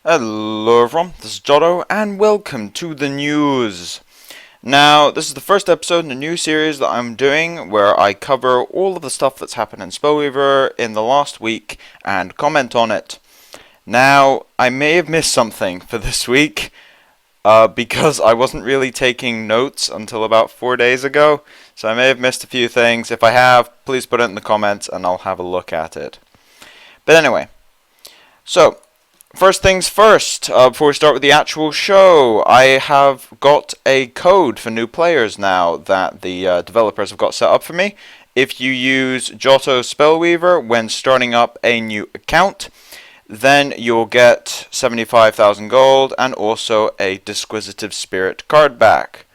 Hello everyone, this is Jotto, and welcome to the news. Now, this is the first episode in a new series that I'm doing where I cover all of the stuff that's happened in Spellweaver in the last week and comment on it. Now, I may have missed something for this week because I wasn't really taking notes until about 4 days ago, so I may have missed a few things. If I have, please put it in the comments and I'll have a look at it. But anyway, so first things first, before we start with the actual show, I have got a code for new players now that the developers have got set up for me. If you use JottoSpellweaver when starting up a new account, then you'll get 75,000 gold and also a Disquisitive Spirit Card Back,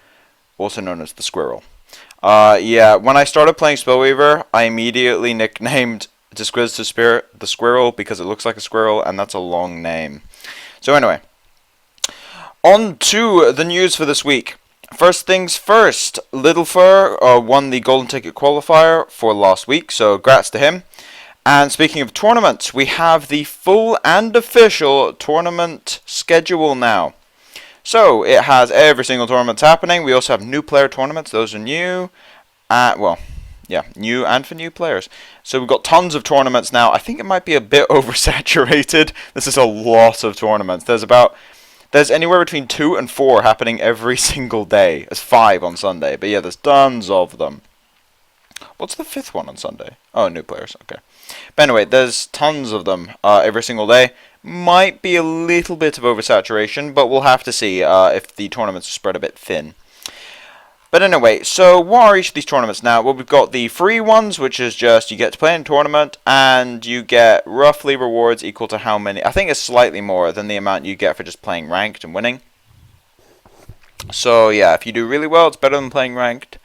also known as the Squirrel. Yeah, when I started playing Spellweaver, I immediately nicknamed Disquisitive Spirit the Squirrel because it looks like a squirrel and that's a long name. So anyway, on to the news for this week. First things first, LidellFer won the Golden Ticket qualifier for last week, so congrats to him. And speaking of tournaments, we have the full and official tournament schedule now. So it has every single tournament happening. We also have new player tournaments, those are new. New and for new players. So we've got tons of tournaments now. I think it might be a bit oversaturated. This is a lot of tournaments. There's anywhere between 2 and 4 happening every single day. There's 5 on Sunday. But yeah, there's tons of them. What's the 5th one on Sunday? Oh, new players. Okay. But anyway, there's tons of them every single day. Might be a little bit of oversaturation, but we'll have to see if the tournaments are spread a bit thin. But anyway, so what are each of these tournaments now? Well, we've got the free ones, which is just you get to play in a tournament, and you get roughly rewards equal to how many. I think it's slightly more than the amount you get for just playing ranked and winning. So yeah, if you do really well, it's better than playing ranked.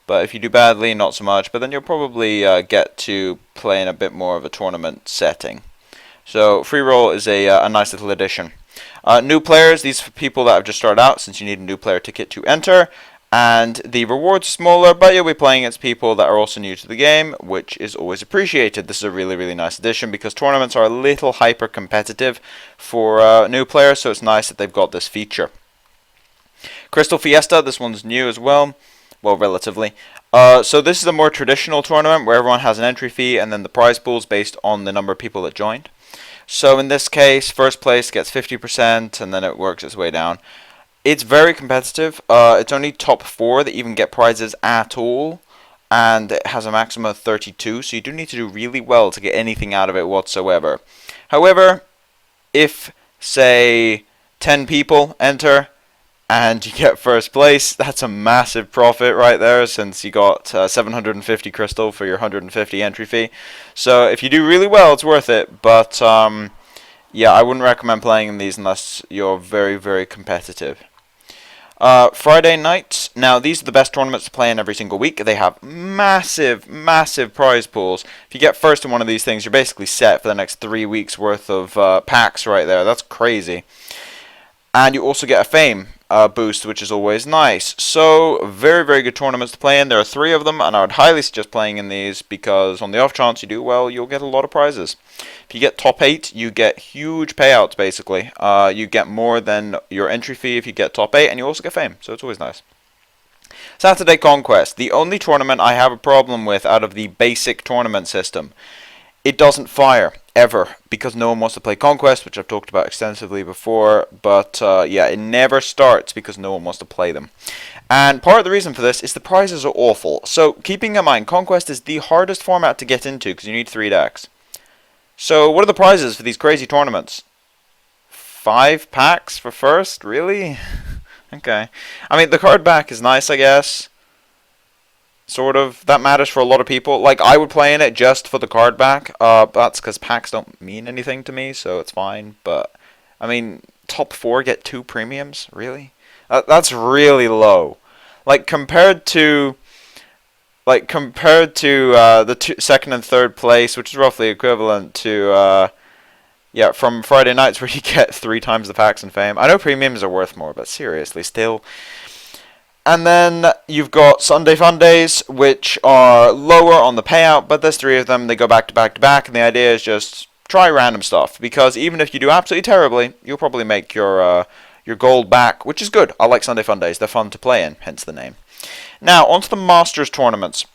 But if you do badly, not so much. But then you'll probably get to play in a bit more of a tournament setting. So free roll is a nice little addition. New players, these are for people that have just started out, since you need a new player ticket to enter. And the rewards are smaller, but you'll be playing against people that are also new to the game, which is always appreciated. This is a really, really nice addition because tournaments are a little hyper-competitive for new players, so it's nice that they've got this feature. Crystal Fiesta, this one's new as well. Well, relatively. So this is a more traditional tournament where everyone has an entry fee and then the prize pool is based on the number of people that joined. So in this case, first place gets 50% and then it works its way down. It's very competitive. It's only top 4 that even get prizes at all, and it has a maximum of 32, so you do need to do really well to get anything out of it whatsoever. However, if, say, 10 people enter and you get first place, that's a massive profit right there, since you got 750 crystal for your 150 entry fee. So if you do really well, it's worth it, but yeah, I wouldn't recommend playing in these unless you're very, very competitive. Friday nights. Now, these are the best tournaments to play in every single week. They have massive, massive prize pools. If you get first in one of these things, you're basically set for the next 3 weeks worth of packs right there. That's crazy. And you also get a fame boost, which is always nice. So, very, very good tournaments to play in. There are 3 of them, and I would highly suggest playing in these because on the off chance you do well, you'll get a lot of prizes. If you get top 8, you get huge payouts, basically. You get more than your entry fee if you get top 8, and you also get fame, so it's always nice. Saturday Conquest, the only tournament I have a problem with out of the basic tournament system. It doesn't fire, ever, because no one wants to play Conquest, which I've talked about extensively before, but yeah, it never starts because no one wants to play them. And part of the reason for this is the prizes are awful. So, keeping in mind, Conquest is the hardest format to get into because you need 3 decks. So, what are the prizes for these crazy tournaments? 5 packs for first? Really? Okay. I mean, the card back is nice, I guess. Sort of. That matters for a lot of people. Like, I would play in it just for the card back. That's because packs don't mean anything to me, so it's fine. But, I mean, top 4 get 2 premiums? Really? That's really low. Like, compared to the second and third place, which is roughly equivalent to, yeah, from Friday nights where you get 3 times the packs and fame. I know premiums are worth more, but seriously, still. And then you've got Sunday Fun Days, which are lower on the payout, but there's 3 of them. They go back to back to back, and the idea is just try random stuff, because even if you do absolutely terribly, you'll probably make your gold back, which is good. I like Sunday Fun Days. They're fun to play in, hence the name. Now, onto the Masters tournaments.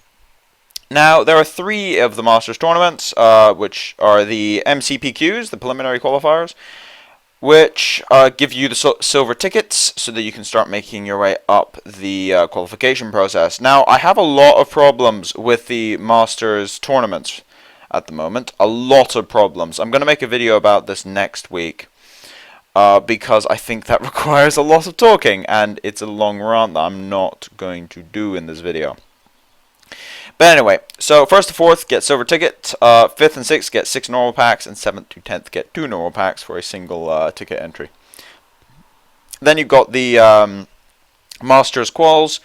Now, there are 3 of the Masters tournaments, which are the MCPQs, the preliminary qualifiers, which give you the silver tickets so that you can start making your way up the qualification process. Now, I have a lot of problems with the Masters tournaments at the moment. A lot of problems. I'm going to make a video about this next week. Because I think that requires a lot of talking, and it's a long rant that I'm not going to do in this video. But anyway, so 1st to 4th get silver ticket, 5th and 6th get 6 normal packs, and 7th to 10th get 2 normal packs for a single ticket entry. Then you've got the Masters Quals.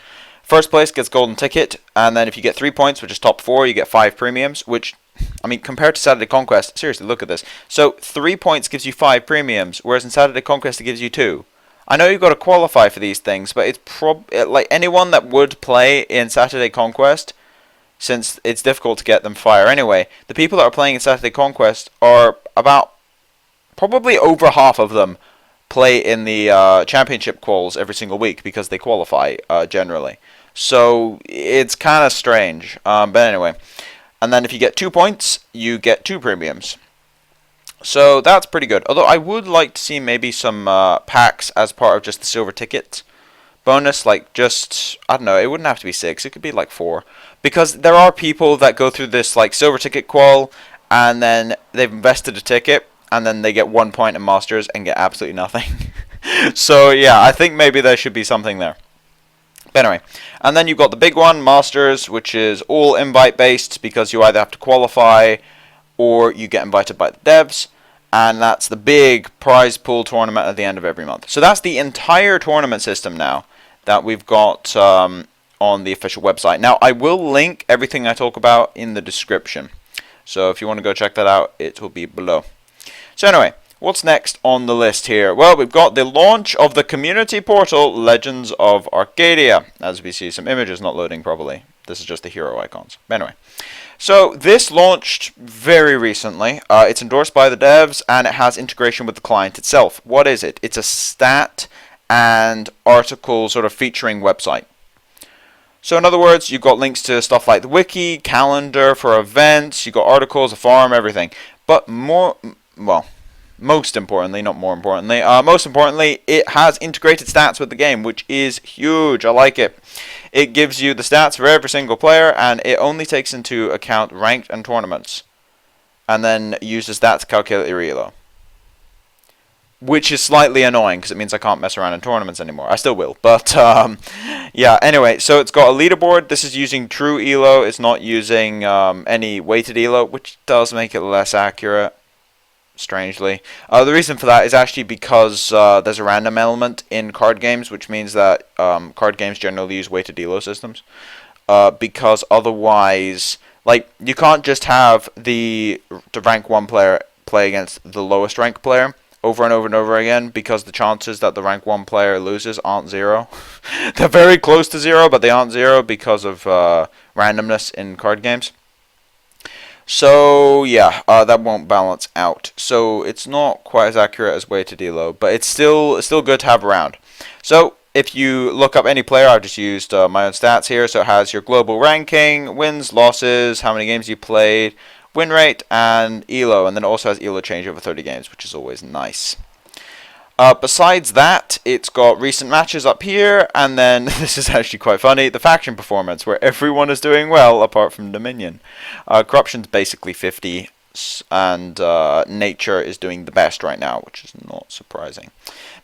1st place gets golden ticket, and then if you get 3 points, which is top 4, you get 5 premiums, which, I mean, compared to Saturday Conquest, seriously, look at this. So 3 points gives you 5 premiums, whereas in Saturday Conquest it gives you 2. I know you've got to qualify for these things, but it's like anyone that would play in Saturday Conquest, since it's difficult to get them fire anyway, the people that are playing in Saturday Conquest are about, probably over half of them play in the championship quals every single week because they qualify generally. So it's kind of strange, but anyway. And then if you get 2 points, you get 2 premiums. So that's pretty good. Although I would like to see maybe some packs as part of just the silver ticket bonus. Like just, I don't know, it wouldn't have to be 6. It could be like 4. Because there are people that go through this like silver ticket qual, and then they've invested a ticket, and then they get 1 point in Masters and get absolutely nothing. So yeah, I think maybe there should be something there. But anyway, and then you've got the big one, Masters, which is all invite based, because you either have to qualify or you get invited by the devs, and that's the big prize pool tournament at the end of every month. So that's the entire tournament system now that we've got on the official website. Now, I will link everything I talk about in the description, so if you want to go check that out, it will be below. So anyway, what's next on the list here? Well, we've got the launch of the community portal, Legends of Archadia. As we see, some images not loading properly. This is just the hero icons. But anyway, so this launched very recently. It's endorsed by the devs, and it has integration with the client itself. What is it? It's a stat and article sort of featuring website. So in other words, you've got links to stuff like the wiki, calendar for events, you've got articles, a forum, everything. But most importantly, most importantly, it has integrated stats with the game, which is huge. I like it. It gives you the stats for every single player, and it only takes into account ranked and tournaments, and then uses that to calculate your elo. Which is slightly annoying, because it means I can't mess around in tournaments anymore. I still will, but yeah, anyway, so it's got a leaderboard. This is using true elo. It's not using any weighted elo, which does make it less accurate, strangely. The reason for that is actually because there's a random element in card games, which means that card games generally use weighted elo systems. Because otherwise, like, you can't just have the rank 1 player play against the lowest rank player over and over and over again, because the chances that the rank 1 player loses aren't 0. They're very close to 0, but they aren't 0 because of randomness in card games. So yeah, that won't balance out. So it's not quite as accurate as weighted elo, but it's still good to have around. So if you look up any player, I've just used my own stats here. So it has your global ranking, wins, losses, how many games you played, win rate, and elo, and then it also has elo change over 30 games, which is always nice. Besides that, it's got recent matches up here, and then, this is actually quite funny, the faction performance, where everyone is doing well, apart from Dominion. Corruption's basically 50, and Nature is doing the best right now, which is not surprising.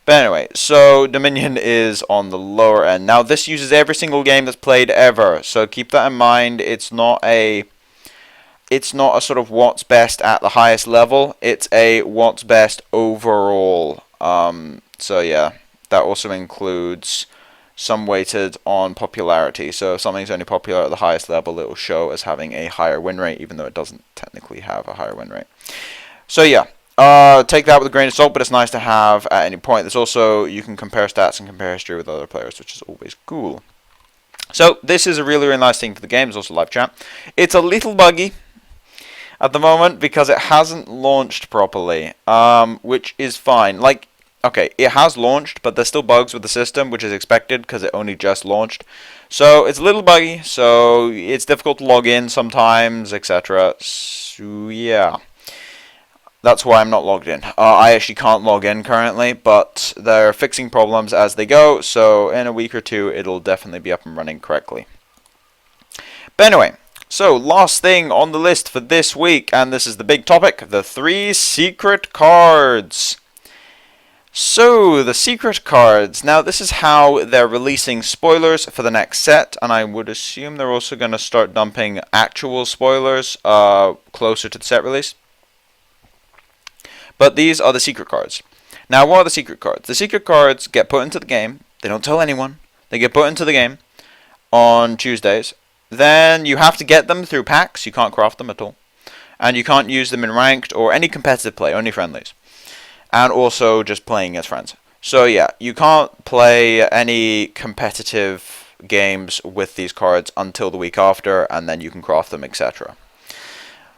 But anyway, so Dominion is on the lower end. Now, this uses every single game that's played ever, so keep that in mind. It's not a sort of what's best at the highest level, it's a what's best overall. So yeah, that also includes some weighted on popularity. So if something's only popular at the highest level, it will show as having a higher win rate, even though it doesn't technically have a higher win rate. So yeah, take that with a grain of salt, but it's nice to have at any point. There's also, you can compare stats and compare history with other players, which is always cool. So this is a really, really nice thing for the game. There's also live chat. It's a little buggy. at the moment because it hasn't launched properly, which is fine. Like, okay, it has launched, but there's still bugs with the system, which is expected because it only just launched. So it's a little buggy, so it's difficult to log in sometimes, etc. So yeah, that's why I'm not logged in. I actually can't log in currently, but they're fixing problems as they go, so in a week or two it'll definitely be up and running correctly. But anyway, so last thing on the list for this week, and this is the big topic, the 3 secret cards. So, the secret cards. Now, this is how they're releasing spoilers for the next set, and I would assume they're also going to start dumping actual spoilers closer to the set release. But these are the secret cards. Now, what are the secret cards? The secret cards get put into the game. They don't tell anyone. They get put into the game on Tuesdays. Then you have to get them through packs. You can't craft them at all. And you can't use them in ranked or any competitive play, only friendlies. And also just playing as friends. So yeah, you can't play any competitive games with these cards until the week after, and then you can craft them, etc.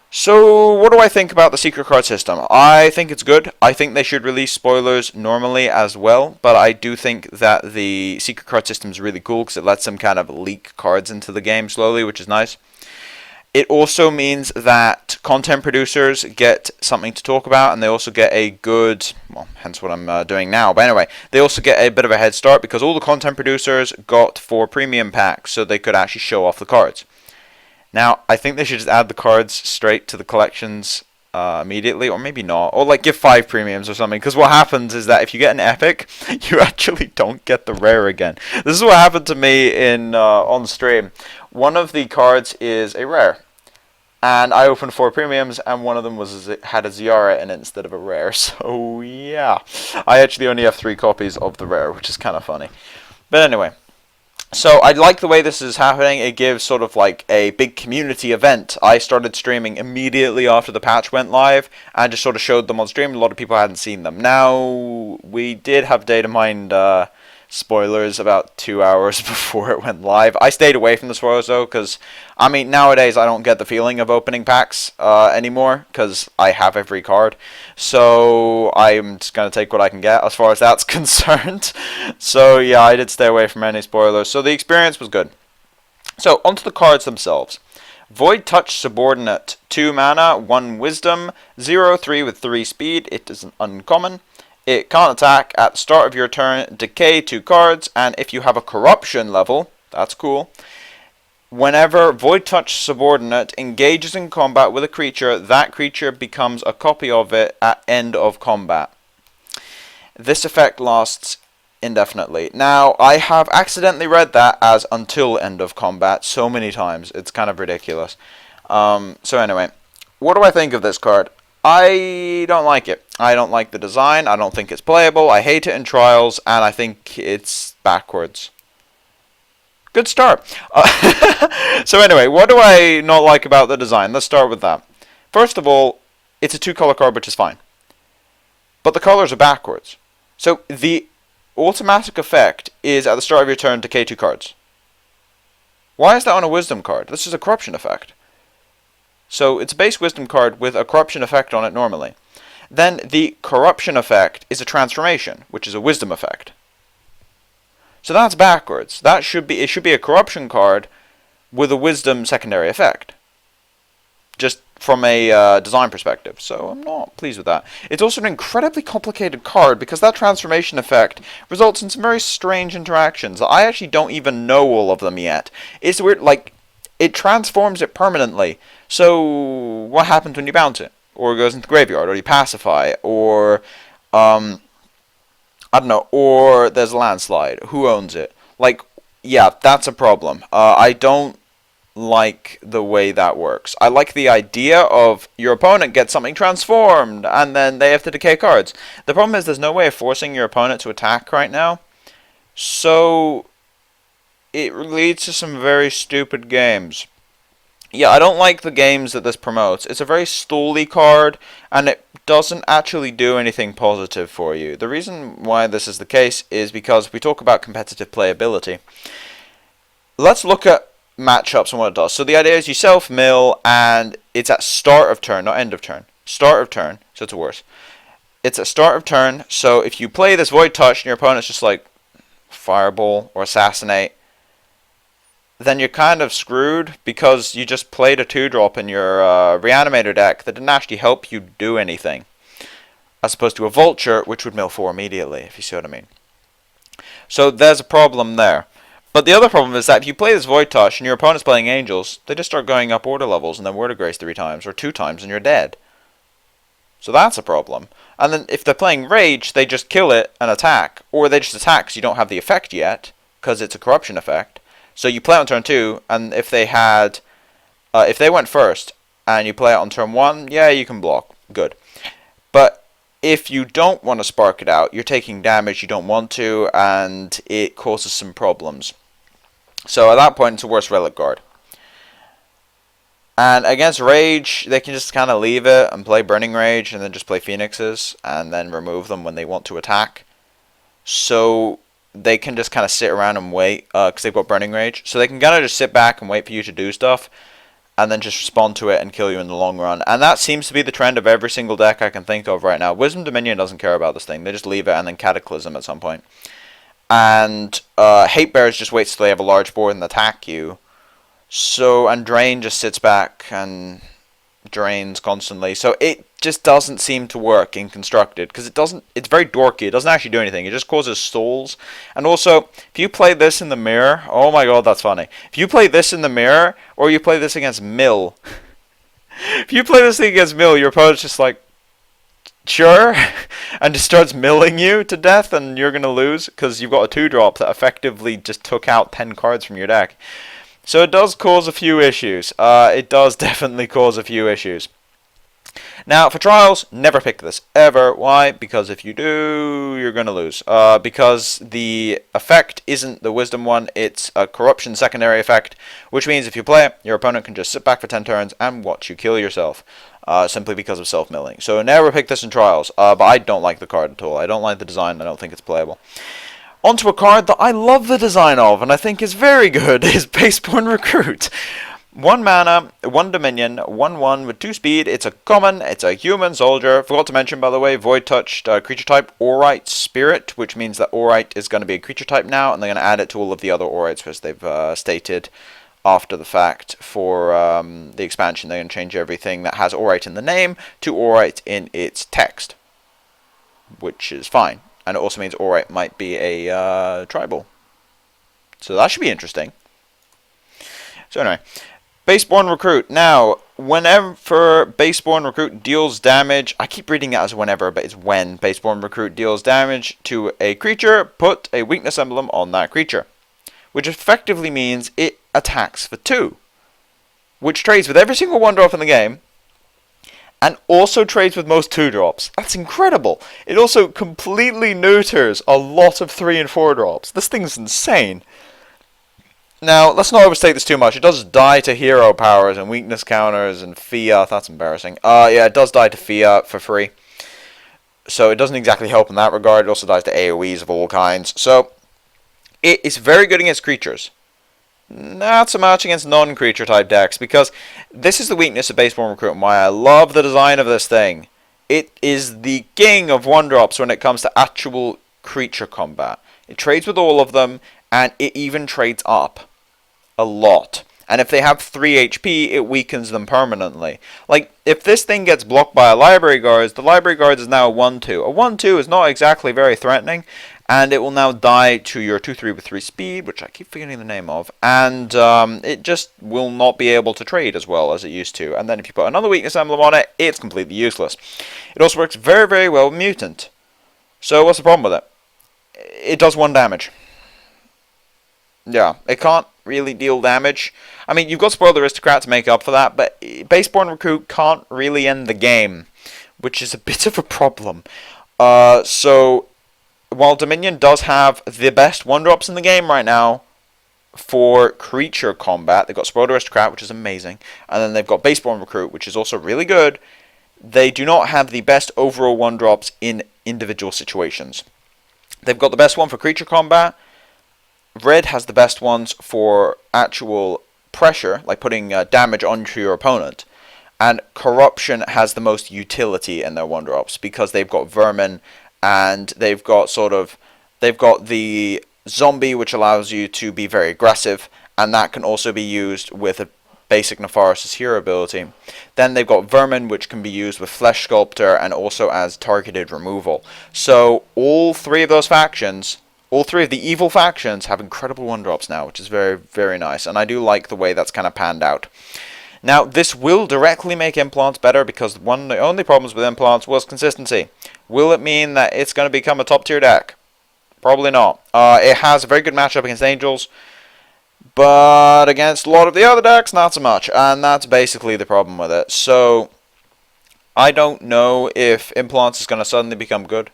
So, what do I think about the secret card system? I think it's good. I think they should release spoilers normally as well, but I do think that the secret card system is really cool because it lets them kind of leak cards into the game slowly, which is nice. It also means that content producers get something to talk about, and they also get a good, well, hence what I'm doing now, but anyway, they also get a bit of a head start because all the content producers got 4 premium packs, so they could actually show off the cards. Now, I think they should just add the cards straight to the collections immediately, or maybe not, or like give 5 premiums or something, because what happens is that if you get an epic, you actually don't get the rare again. This is what happened to me in on stream. One of the cards is a rare, and I opened 4 premiums, and one of them had a Ziara in it instead of a rare, so yeah. I actually only have 3 copies of the rare, which is kind of funny. But anyway, so I like the way this is happening. It gives sort of like a big community event. I started streaming immediately after the patch went live, and just sort of showed them on stream. A lot of people hadn't seen them. Now, we did have data mined spoilers about 2 hours before it went live. I stayed away from the spoilers though, because I mean nowadays I don't get the feeling of opening packs anymore, because I have every card, so I'm just gonna take what I can get as far as that's concerned. So yeah, I did stay away from any spoilers, so the experience was good. So onto the cards themselves. Void Touch Subordinate, 2 mana, 1 wisdom, 0/3 with 3 speed. It is an uncommon. It can't attack at the start of your turn, decay 2 cards, and if you have a corruption level, that's cool. Whenever Void Touch Subordinate engages in combat with a creature, that creature becomes a copy of it at end of combat. This effect lasts indefinitely. Now, I have accidentally read that as until end of combat so many times. It's kind of ridiculous. So anyway, what do I think of this card? I don't like it. I don't like the design. I don't think it's playable. I hate it in trials, and I think it's backwards. Good start. So anyway, what do I not like about the design? Let's start with that. First of all, it's a 2-color card, which is fine. But the colors are backwards. So the automatic effect is at the start of your turn, decay 2 cards. Why is that on a wisdom card? This is a corruption effect. So it's a base wisdom card with a corruption effect on it normally. Then the corruption effect is a transformation, which is a wisdom effect. So that's backwards. It should be a corruption card with a wisdom secondary effect. Just from a design perspective. So I'm not pleased with that. It's also an incredibly complicated card because that transformation effect results in some very strange interactions. I actually don't even know all of them yet. It's weird, like, it transforms it permanently. So what happens when you bounce it? Or it goes into the graveyard, or you pacify, or I don't know, or there's a landslide. Who owns it? Like, yeah, that's a problem. I don't like the way that works. I like the idea of your opponent gets something transformed, and then they have to decay cards. The problem is there's no way of forcing your opponent to attack right now. So it leads to some very stupid games. Yeah, I don't like the games that this promotes. It's a very stally card, and it doesn't actually do anything positive for you. The reason why this is the case is because we talk about competitive playability. Let's look at matchups and what it does. So the idea is you self-mill, and it's at start of turn, not end of turn. Start of turn, so it's worse. It's at start of turn, so if you play this Void Touch and your opponent's just like Fireball or Assassinate, then you're kind of screwed because you just played a 2-drop in your Reanimator deck that didn't actually help you do anything. As opposed to a Vulture, which would mill 4 immediately, if you see what I mean. So there's a problem there. But the other problem is that if you play this Void Touch and your opponent's playing Angels, they just start going up order levels and then Word of Grace 3 times or 2 times and you're dead. So that's a problem. And then if they're playing Rage, they just kill it and attack. Or they just attack because you don't have the effect yet, because it's a corruption effect. So you play it on turn 2, and if they had, if they went first and you play it on turn 1, yeah, you can block. Good. But if you don't want to spark it out, you're taking damage you don't want to, and it causes some problems. So at that point, it's a worse Relic Guard. And against Rage, they can just kind of leave it and play Burning Rage, and then just play Phoenixes, and then remove them when they want to attack. So they can just kind of sit around and wait, because they've got Burning Rage. So they can kind of just sit back and wait for you to do stuff, and then just respond to it and kill you in the long run. And that seems to be the trend of every single deck I can think of right now. Wisdom Dominion doesn't care about this thing. They just leave it and then Cataclysm at some point. And Hate Bears just waits till they have a large board and attack you. So, and Drain just sits back and drains constantly. So it just doesn't seem to work in Constructed, because it's very dorky. It doesn't actually do anything. It just causes stalls. And also, if you play this in the mirror, oh my god, that's funny. If you play this in the mirror, or you play this against Mill, if you play this thing against Mill, your opponent's just like, sure, and just starts milling you to death, and you're going to lose, because you've got a 2-drop that effectively just took out 10 cards from your deck. So it does cause a few issues. It does definitely cause a few issues. Now, for Trials, never pick this, ever. Why? Because if you do, you're going to lose. Because the effect isn't the Wisdom one, it's a Corruption secondary effect, which means if you play it, your opponent can just sit back for 10 turns and watch you kill yourself, simply because of self-milling. So never pick this in Trials, but I don't like the card at all. I don't like the design, I don't think it's playable. Onto a card that I love the design of, and I think is very good, is Baseborn Recruit. 1 mana, 1 Dominion, 1/1 with 2 speed. It's a common, it's a human soldier. Forgot to mention, by the way, Void Touched creature type, Aurite Spirit, which means that Aurite is going to be a creature type now, and they're going to add it to all of the other Aurites, because they've stated after the fact for the expansion they're going to change everything that has Aurite in the name to Aurite in its text, which is fine. And it also means Aurite might be a tribal. So that should be interesting. So anyway, Baseborn Recruit. Now, whenever Baseborn Recruit deals damage, I keep reading it as whenever, but it's when Baseborn Recruit deals damage to a creature, put a weakness emblem on that creature. Which effectively means it attacks for 2. Which trades with every single 1-drop in the game, and also trades with most 2-drops. That's incredible. It also completely neuters a lot of 3 and 4-drops. This thing's insane. Now, let's not overstate this too much. It does die to hero powers and weakness counters and fiat. That's embarrassing. Yeah, it does die to fiat for free. So it doesn't exactly help in that regard. It also dies to AoEs of all kinds. So it is very good against creatures. Not so much against non-creature type decks, because this is the weakness of Baseborn Recruit and why I love the design of this thing. It is the king of 1-drops when it comes to actual creature combat. It trades with all of them, and it even trades up a lot. And if they have 3 HP, it weakens them permanently. Like, if this thing gets blocked by a Library Guards, the Library Guards is now a 1/2. A 1/2 is not exactly very threatening, and it will now die to your 2/3 with 3 speed, which I keep forgetting the name of, and it just will not be able to trade as well as it used to. And then if you put another weakness emblem on it, it's completely useless. It also works very, very well with Mutant. So what's the problem with it? It does 1 damage. Yeah, it can't really deal damage. I mean, you've got Spoiled Aristocrat to make up for that, but Baseborn Recruit can't really end the game, which is a bit of a problem. So while Dominion does have the best 1-drops in the game right now for creature combat, they've got Spoiled Aristocrat, which is amazing, and then they've got Baseborn Recruit, which is also really good. They do not have the best overall 1-drops in individual situations. They've got the best one for creature combat. Red has the best ones for actual pressure, like putting damage onto your opponent. And Corruption has the most utility in their 1-drops because they've got Vermin and they've got the Zombie, which allows you to be very aggressive, and that can also be used with a basic Nefaris' hero ability. Then they've got Vermin, which can be used with Flesh Sculptor and also as targeted removal. So all three of those factions, all three of the evil factions, have incredible 1-drops now, which is very, very nice, and I do like the way that's kind of panned out. Now, this will directly make Implants better because one of the only problems with Implants was consistency. Will it mean that it's going to become a top tier deck? Probably not. It has a very good matchup against Angels, but against a lot of the other decks, not so much. And that's basically the problem with it. So, I don't know if Implants is going to suddenly become good.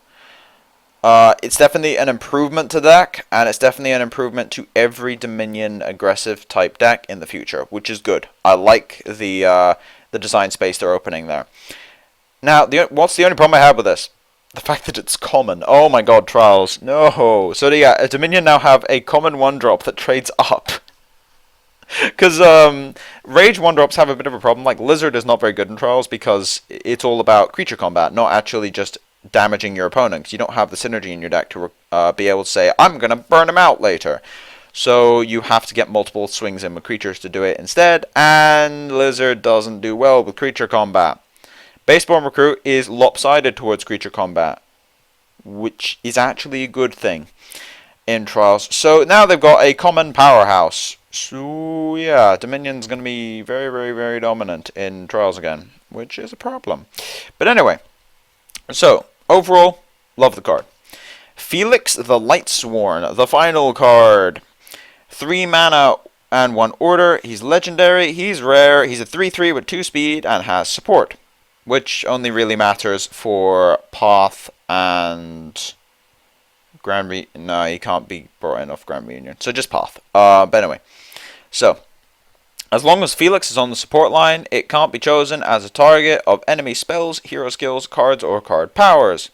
It's definitely an improvement to the deck, and it's definitely an improvement to every Dominion aggressive type deck in the future, which is good. I like the design space they're opening there. Now, what's the only problem I have with this? The fact that it's common. Oh my god, Trials. No. So yeah, Dominion now have a common 1-drop that trades up. Because Rage 1-drops have a bit of a problem. Like, Lizard is not very good in Trials because it's all about creature combat, not actually just damaging your opponent. 'Cause you don't have the synergy in your deck to be able to say, I'm going to burn him out later. So you have to get multiple swings in with creatures to do it instead, and Lizard doesn't do well with creature combat. Baseborn Recruit is lopsided towards creature combat, which is actually a good thing in Trials. So now they've got a common powerhouse. So yeah, Dominion's going to be very, very, very dominant in Trials again, which is a problem. But anyway, so overall, love the card. Felix the Lightsworn, the final card. 3 mana and 1 order. He's legendary, he's rare, he's a 3/3 with 2 speed and has support, which only really matters for Path and Grand Reunion. No, he can't be brought in off Grand Reunion, so just Path. But anyway, so as long as Felix is on the support line, it can't be chosen as a target of enemy spells, hero skills, cards, or card powers.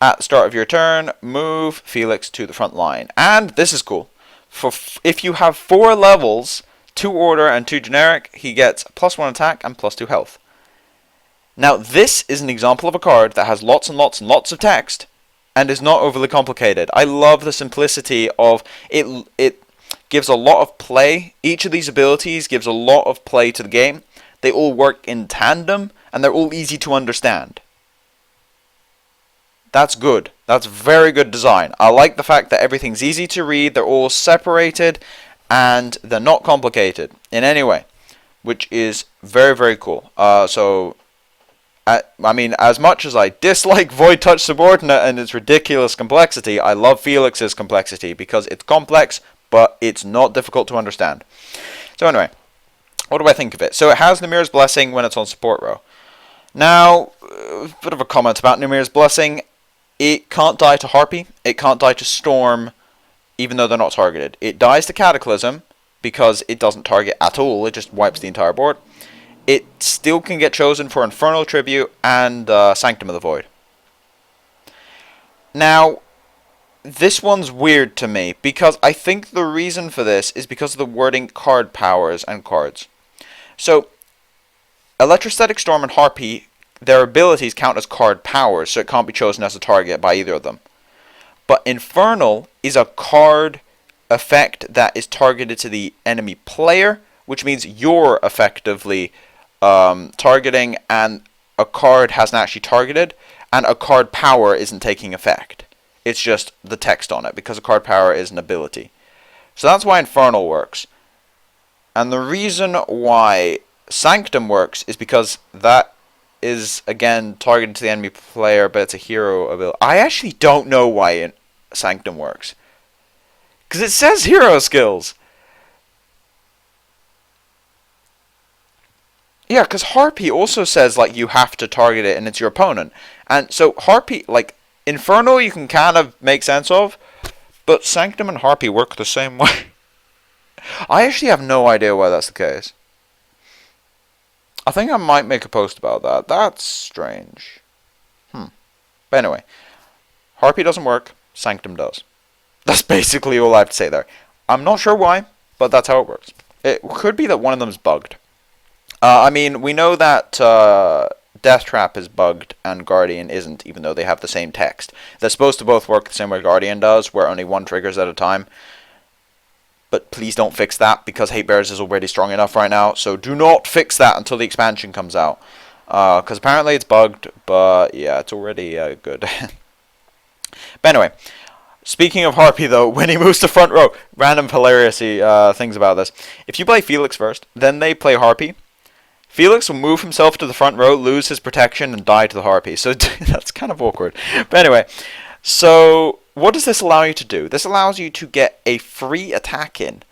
At the start of your turn, move Felix to the front line. And this is cool. If you have 4 levels, 2 order and 2 generic, he gets +1 attack and +2 health. Now, this is an example of a card that has lots and lots and lots of text and is not overly complicated. I love the simplicity of it. It gives a lot of play. Each of these abilities gives a lot of play to the game. They all work in tandem, and they're all easy to understand. That's good. That's very good design. I like the fact that everything's easy to read, they're all separated, and they're not complicated in any way, which is very, very cool. I mean, as much as I dislike Void Touch Subordinate and its ridiculous complexity, I love Felix's complexity because it's complex, but it's not difficult to understand. So anyway, what do I think of it? So it has Numir's Blessing when it's on support row. Now, a bit of a comment about Numir's Blessing. It can't die to Harpy, it can't die to Storm, even though they're not targeted. It dies to Cataclysm, because it doesn't target at all, it just wipes the entire board. It still can get chosen for Infernal Tribute and Sanctum of the Void. Now, this one's weird to me, because I think the reason for this is because of the wording card powers and cards. So, Electrostatic Storm and Harpy, their abilities count as card powers, so it can't be chosen as a target by either of them. But Infernal is a card effect that is targeted to the enemy player, which means you're effectively targeting, and a card hasn't actually targeted, and a card power isn't taking effect. It's just the text on it, because a card power is an ability. So that's why Infernal works. And the reason why Sanctum works is because that is, again, targeted to the enemy player, but it's a hero ability. I actually don't know why Sanctum works. Because it says hero skills. Yeah, because Harpy also says, like, you have to target it and it's your opponent. And so Harpy, like, Infernal you can kind of make sense of, but Sanctum and Harpy work the same way. I actually have no idea why that's the case. I think I might make a post about that. That's strange. But anyway, Harpy doesn't work, Sanctum does. That's basically all I have to say there. I'm not sure why, but that's how it works. It could be that one of them's bugged. I mean, we know that Death Trap is bugged and Guardian isn't, even though they have the same text. They're supposed to both work the same way Guardian does, where only one triggers at a time. But please don't fix that, because Hate Bears is already strong enough right now. So do not fix that until the expansion comes out. Because apparently it's bugged, but yeah, it's already good. But anyway, speaking of Harpy though, when he moves to front row, random hilarious things about this. If you play Felix first, then they play Harpy, Felix will move himself to the front row, lose his protection, and die to the Harpy. So that's kind of awkward. But anyway, so what does this allow you to do? This allows you to get a free attack in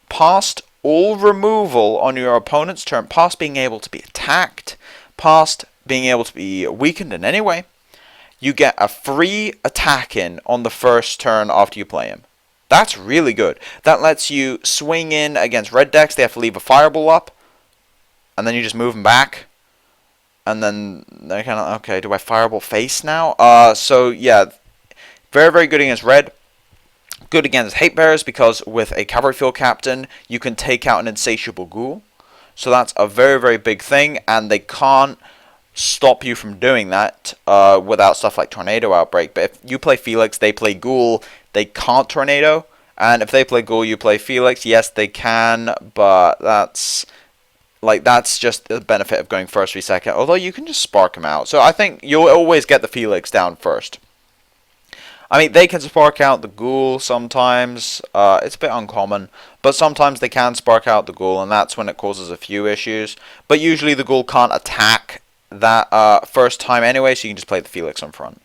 past all removal on your opponent's turn, past being able to be attacked, past being able to be weakened in any way. You get a free attack in on the first turn after you play him. That's really good. That lets you swing in against red decks. They have to leave a fireball up, and then you just move them back. And then they're kind of, okay, do I fireball face now? So yeah, very, very good against red. Good against Hate Bears, because with a Cavalry Field Captain, you can take out an insatiable ghoul. So that's a very, very big thing, and they can't stop you from doing that without stuff like Tornado Outbreak. But if you play Felix, they play Ghoul, they can't Tornado. And if they play Ghoul, you play Felix. Yes, they can, but that's just the benefit of going first, 3-second. Although you can just spark them out. So I think you'll always get the Felix down first. I mean, they can spark out the Ghoul sometimes. It's a bit uncommon. But sometimes they can spark out the Ghoul, and that's when it causes a few issues. But usually the Ghoul can't attack that first time anyway, so you can just play the Felix on front.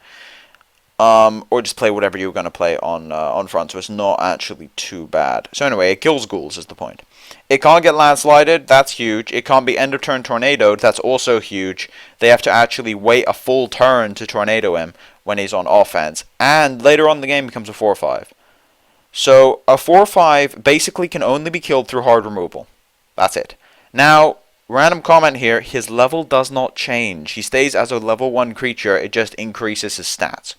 Or just play whatever you're going to play on front, so it's not actually too bad. So anyway, it kills ghouls is the point. It can't get landslided, that's huge. It can't be end of turn tornadoed, that's also huge. They have to actually wait a full turn to tornado him when he's on offense. And later on in the game becomes a 4-5. So a 4-5 basically can only be killed through hard removal. That's it. Now, random comment here, his level does not change. He stays as a level 1 creature, it just increases his stats.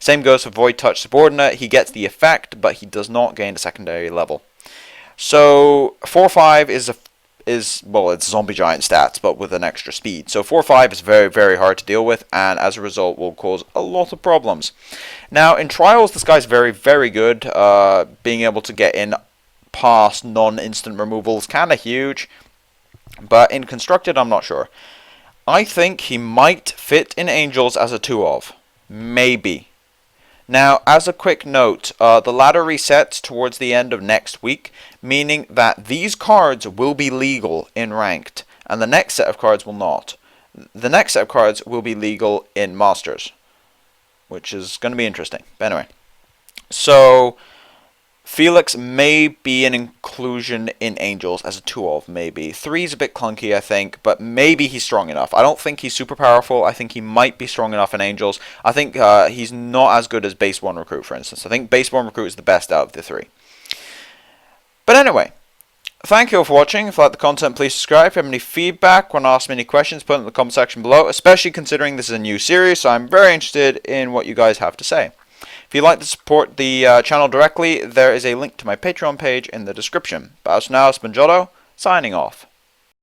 Same goes for Void Touch Subordinate. He gets the effect, but he does not gain a secondary level. So 4-5 is well, it's Zombie Giant stats, but with an extra speed. So 4-5 is very, very hard to deal with, and as a result will cause a lot of problems. Now in Trials, this guy's very, very good. Being able to get in past non-instant removal is kind of huge, but in Constructed, I'm not sure. I think he might fit in Angels as a 2-of. Maybe. Now, as a quick note, the ladder resets towards the end of next week, meaning that these cards will be legal in Ranked, and the next set of cards will not. The next set of cards will be legal in Masters, which is going to be interesting. But anyway, so Felix may be an inclusion in Angels as a 2-of, maybe. 3 is a bit clunky, I think, but maybe he's strong enough. I don't think he's super powerful. I think he might be strong enough in Angels. I think he's not as good as Base 1 Recruit, for instance. I think Base 1 Recruit is the best out of the 3. But anyway, thank you all for watching. If you like the content, please subscribe. If you have any feedback, want to ask me any questions, put it in the comment section below, especially considering this is a new series, so I'm very interested in what you guys have to say. If you'd like to support the channel directly, there is a link to my Patreon page in the description. But as for now, it's been Jotto, signing off.